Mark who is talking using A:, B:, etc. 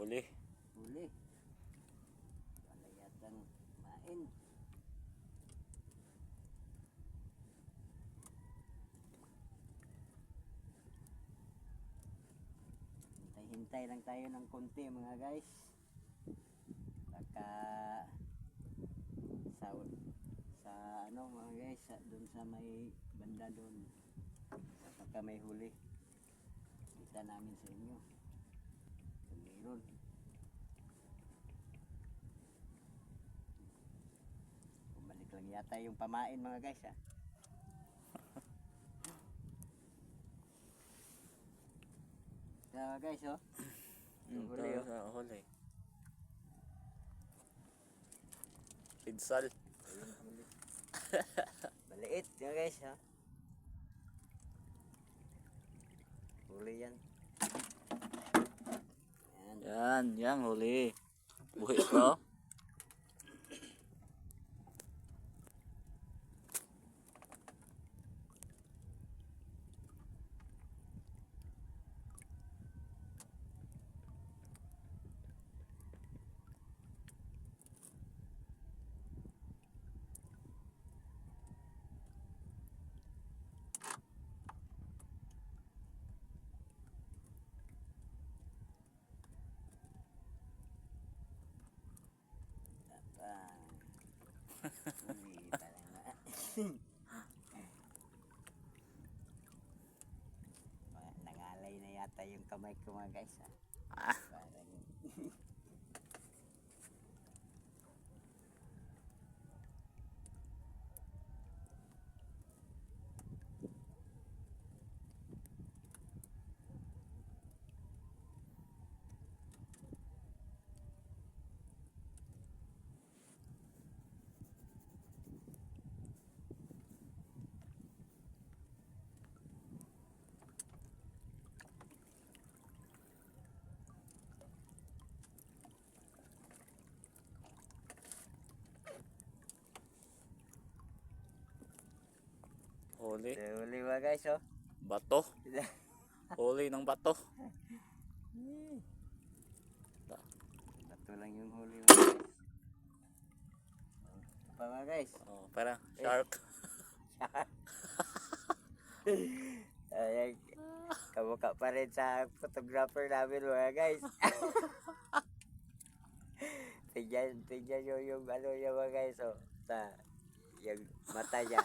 A: Huli.
B: Huli. Wala yatang main. Hintay lang tayo ng konti mga guys. Baka sa ano mga guys, doon sa may banda doon. Baka may huli. Kita namin sa inyo. Kung meron. Bumalik lang yata yung pamain mga guys ha. So guys oh. Huli oh.
A: Sa huli. Pinsal.
B: Ayun, huli. Maliit yun guys ha. Huli yan.
A: Yan huli. Buhit ko.
B: Huli talaga. Nangalay na yata yung kamay ko mga guys ha. Parang
A: Huli.
B: huli mga guys oh.
A: Bato. Huli ng bato.
B: Bato lang yung huli mga guys. Pa mga guys.
A: Oh, para shark.
B: Ayan, kamukha pa rin sa photographer namin mga guys. tignan nyo yung ano yung mga guys oh, sa yung mata niya.